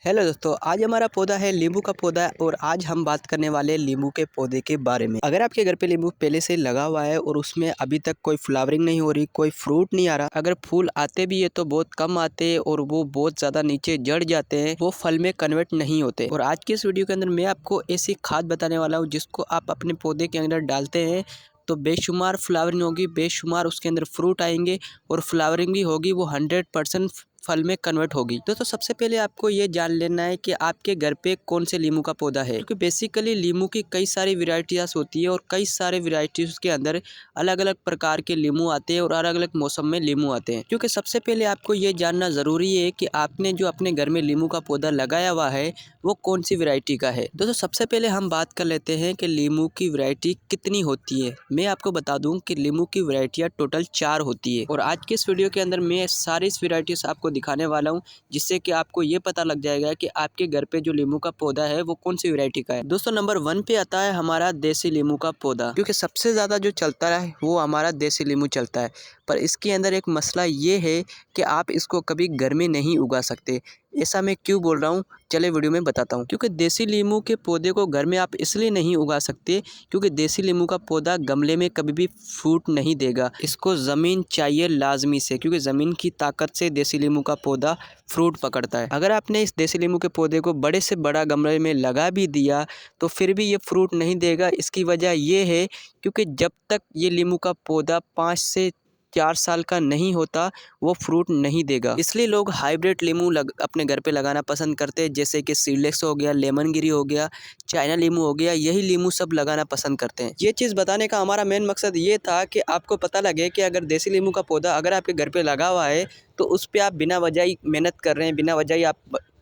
Hello दोस्तों, आज हमारा पौधा है नींबू का पौधा और आज हम बात करने वाले हैं नींबू के पौधे के बारे में। अगर आपके घर पे नींबू पहले से लगा हुआ है और उसमें अभी तक कोई फ्लावरिंग नहीं हो रही, कोई फ्रूट नहीं आ रहा, अगर फूल आते भी है तो बहुत कम आते हैं और वो बहुत ज़्यादा नीचे जड़ जाते हैं, वो फल में कन्वर्ट नहीं होते। और आज की इस वीडियो के अंदर मैं आपको ऐसी खाद बताने वाला हूँ जिसको आप अपने पौधे के अंदर डालते हैं तो बेशुमार फ्लावरिंग होगी, बेशुमार उसके अंदर फ्रूट आएंगे और फ्लावरिंग भी होगी, वो 100% फल में कन्वर्ट होगी। दोस्तों सबसे पहले आपको ये जान लेना है कि आपके घर पे कौन से नींबू का पौधा है, क्योंकि बेसिकली नींबू की कई सारी वेराइटीज होती है और कई सारे वेराइटीज के अंदर अलग अलग प्रकार के नींबू आते हैं और अलग अलग मौसम में नींबू आते हैं। क्योंकि सबसे पहले आपको ये जानना ज़रूरी है कि आपने जो अपने घर में नींबू का पौधा लगाया हुआ है वो कौन सी वैरायटी का है। दोस्तों सबसे पहले हम बात कर लेते हैं कि नींबू की वैरायटी कितनी होती है। मैं आपको बता दूं कि नींबू की वैरायटियाँ टोटल 4 होती है और आज के इस वीडियो के अंदर मैं सारी इस वैरायटीज आपको दिखाने वाला हूं, जिससे कि आपको ये पता लग जाएगा कि आपके घर पे जो नींबू का पौधा है वो कौन सी वैरायटी का है। दोस्तों नंबर 1 पे आता है हमारा देसी नींबू का पौधा, क्योंकि सबसे ज़्यादा जो चलता है वो हमारा देसी नींबू चलता है। पर इसके अंदर एक मसला ये है कि आप इसको कभी घर में नहीं उगा सकते। ऐसा मैं क्यों बोल रहा हूँ, चले वीडियो में बताता हूँ। क्योंकि देसी नींबू के पौधे को घर में आप इसलिए नहीं उगा सकते क्योंकि देसी नींबू का पौधा गमले में कभी भी फ्रूट नहीं देगा, इसको ज़मीन चाहिए लाजमी से, क्योंकि ज़मीन की ताकत से देसी नींबू का पौधा फ्रूट पकड़ता है। अगर आपने इस देसी नींबू के पौधे को बड़े से बड़ा गमले में लगा भी दिया तो फिर भी ये फ्रूट नहीं देगा। इसकी वजह ये है क्योंकि जब तक ये नींबू का पौधा 5 से 4 साल का नहीं होता वो फ्रूट नहीं देगा। इसलिए लोग हाइब्रिड नींबू अपने घर पे लगाना पसंद करते हैं, जैसे कि सीडलेस हो गया, लेमन गिरी हो गया, चाइना नींबू हो गया, यही नींबू सब लगाना पसंद करते हैं। ये चीज़ बताने का हमारा मेन मकसद ये था कि आपको पता लगे कि अगर देसी नींबू का पौधा अगर आपके घर पे लगा हुआ है तो उस पर आप बिना वजह ही मेहनत कर रहे हैं, बिना वजह ही आप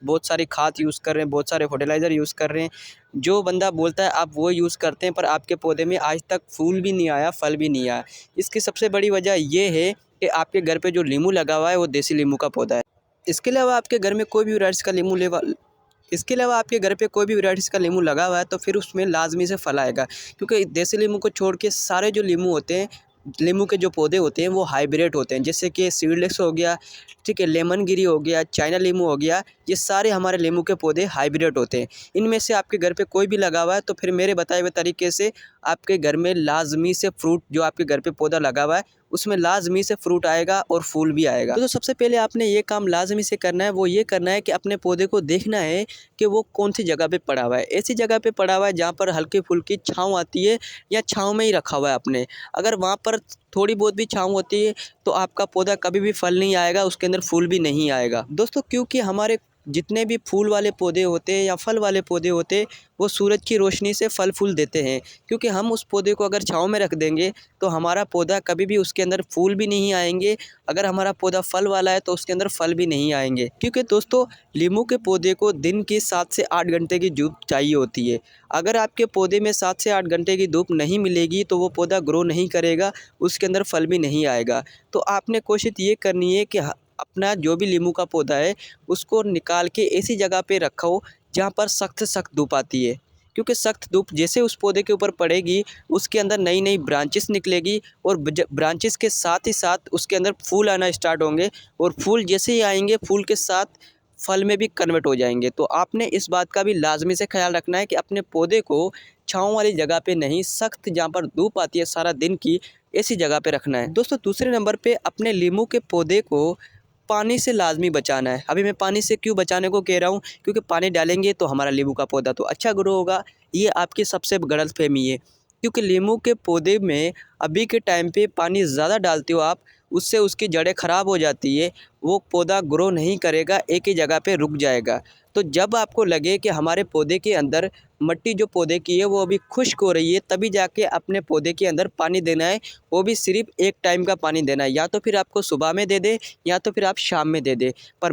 बहुत सारी खाद यूज़ कर रहे हैं, बहुत सारे फर्टिलाइज़र यूज़ कर रहे हैं। जो बंदा बोलता है आप वो यूज़ करते हैं, पर आपके पौधे में आज तक फूल भी नहीं आया, फल भी नहीं आया। इसकी सबसे बड़ी वजह ये है कि आपके घर पे जो नींबू लगा हुआ है वो देसी नींबू का पौधा है। इसके अलावा आपके घर में कोई भी वैरायटी का नींबू इसके अलावा आपके घर पे कोई भी वैरायटीज़ का नींबू लगा हुआ है तो फिर उसमें लाजमी से फल आएगा, क्योंकि देसी नींबू को छोड़ के सारे जो नींबू होते हैं, नींबू के जो पौधे होते हैं वो हाइब्रिड होते हैं, जैसे कि सीडलेस हो गया, ठीक है, लेमन गिरी हो गया, चाइना नींबू हो गया, ये सारे हमारे नींबू के पौधे हाइब्रिड होते हैं। इनमें से आपके घर पे कोई भी लगा हुआ है तो फिर मेरे बताए हुए तरीके से आपके घर में लाजमी से फ्रूट, जो आपके घर पे पौधा लगा हुआ है उसमें लाजमी से फ्रूट आएगा और फूल भी आएगा। तो सबसे पहले आपने ये काम लाजमी से करना है, वो ये करना है कि अपने पौधे को देखना है कि वो कौन सी जगह पे पड़ा हुआ है। ऐसी जगह पे पड़ा हुआ है जहाँ पर हल्की फुल्की छाँव आती है या छाँव में ही रखा हुआ है आपने। अगर वहाँ पर थोड़ी बहुत भी छाँव होती है तो आपका पौधा कभी भी फल नहीं आएगा, उसके अंदर फूल भी नहीं आएगा। दोस्तों क्योंकि हमारे जितने भी फूल वाले पौधे होते हैं या फल वाले पौधे होते हैं वो सूरज की रोशनी से फल फूल देते हैं, क्योंकि हम उस पौधे को अगर छाँव में रख देंगे तो हमारा पौधा कभी भी उसके अंदर फूल भी नहीं आएंगे। अगर हमारा पौधा फल वाला है तो उसके अंदर फल भी नहीं आएंगे, क्योंकि दोस्तों नींबू के पौधे को दिन की 7 से 8 घंटे की धूप चाहिए होती है। अगर आपके पौधे में 7 से 8 घंटे की धूप नहीं मिलेगी तो वो पौधा ग्रो नहीं करेगा, उसके अंदर फल भी नहीं आएगा। तो आपने कोशिश ये करनी है कि अपना जो भी नींबू का पौधा है उसको निकाल के ऐसी जगह पे रखो जहाँ पर सख्त सख्त धूप आती है, क्योंकि सख्त धूप जैसे उस पौधे के ऊपर पड़ेगी उसके अंदर नई नई ब्रांचेस निकलेगी और ब्रांचेस के साथ ही साथ उसके अंदर फूल आना स्टार्ट होंगे और फूल जैसे ही आएंगे फूल के साथ फल में भी कन्वर्ट हो जाएंगे। तो आपने इस बात का भी लाजमी से ख्याल रखना है कि अपने पौधे को छाँव वाली जगह पे नहीं, सख्त जहाँ पर धूप आती है सारा दिन की, ऐसी जगह पे रखना है। दोस्तों दूसरे नंबर पे अपने नींबू के पौधे को पानी से लाजमी बचाना है। अभी मैं पानी से क्यों बचाने को कह रहा हूँ, क्योंकि पानी डालेंगे तो हमारा नींबू का पौधा तो अच्छा ग्रो होगा, ये आपकी सबसे गलतफहमी है। क्योंकि नींबू के पौधे में अभी के टाइम पे पानी ज़्यादा डालते हो आप, उससे उसकी जड़ें ख़राब हो जाती है, वो पौधा ग्रो नहीं करेगा, एक ही जगह पे रुक जाएगा। तो जब आपको लगे कि हमारे पौधे के अंदर मिट्टी जो पौधे की है वो अभी खुश्क हो रही है, तभी जाके अपने पौधे के अंदर पानी देना है। वो भी सिर्फ एक टाइम का पानी देना है, या तो फिर आपको सुबह में दे दे या तो फिर आप शाम में दे दे, पर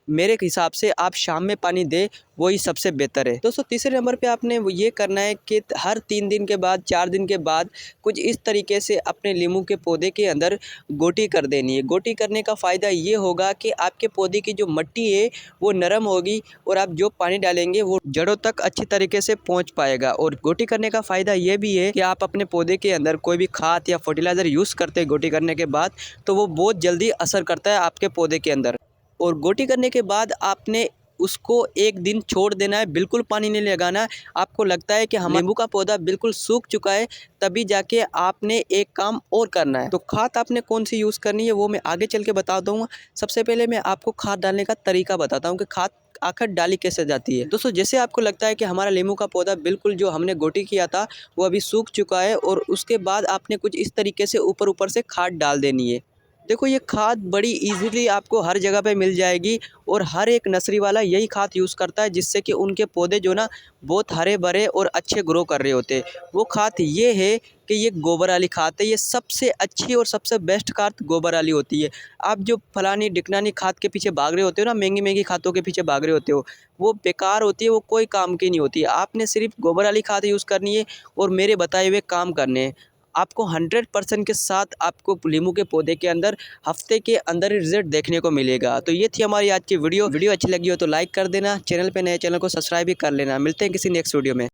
मेरे हिसाब से आप शाम में पानी दे वही सबसे बेहतर है। दोस्तों तीसरे नंबर पे आपने ये करना है कि हर 3 दिन के बाद 4 दिन के बाद कुछ इस तरीके से अपने नींबू के पौधे के अंदर गोटी कर देनी है। गोटी करने का फ़ायदा ये होगा कि आपके पौधे की जो मिट्टी है वो नरम होगी और आप जो पानी डालेंगे वो जड़ों तक अच्छी तरीके से पहुंच पाएगा। और गोटी करने का फ़ायदा ये भी है कि आप अपने पौधे के अंदर कोई भी खाद या फर्टिलाइज़र यूज़ करते हैं गोटी करने के बाद तो वो बहुत जल्दी असर करता है आपके पौधे के अंदर। और गोटी करने के बाद आपने उसको एक दिन छोड़ देना है, बिल्कुल पानी नहीं लगाना है। आपको लगता है कि हमारा नींबू का पौधा बिल्कुल सूख चुका है, तभी जाके आपने एक काम और करना है। तो खाद आपने कौन सी यूज़ करनी है वो मैं आगे चल के बता दूंगा। सबसे पहले मैं आपको खाद डालने का तरीका बताता हूँ कि खाद आखिर डाली कैसे जाती है। दोस्तों, जैसे आपको लगता है कि हमारा नींबू का पौधा बिल्कुल जो हमने गोटी किया था वो अभी सूख चुका है, और उसके बाद आपने कुछ इस तरीके से ऊपर ऊपर से खाद डाल देनी है। देखो, ये खाद बड़ी इजीली आपको हर जगह पे मिल जाएगी, और हर एक नर्सरी वाला यही खाद यूज़ करता है, जिससे कि उनके पौधे जो ना बहुत हरे भरे और अच्छे ग्रो कर रहे होते हैं। वो खाद ये है कि ये गोबर वाली खाद है। ये सबसे अच्छी और सबसे बेस्ट खाद गोबर वाली होती है। आप जो फलानी ढिकनानी खाद के पीछे भाग रहे होते हो ना, महंगी महंगी खादों के पीछे भाग रहे होते हो, वो बेकार होती है, वो कोई काम की नहीं होती है। आपने सिर्फ गोबर वाली खाद यूज़ करनी है और मेरे बताए हुए काम करने हैं। आपको 100% के साथ आपको नींबू के पौधे के अंदर हफ्ते के अंदर ही रिजल्ट देखने को मिलेगा। तो ये थी हमारी आज की वीडियो अच्छी लगी हो तो लाइक कर देना, चैनल पे नए चैनल को सब्सक्राइब भी कर लेना। मिलते हैं किसी नेक्स्ट वीडियो में।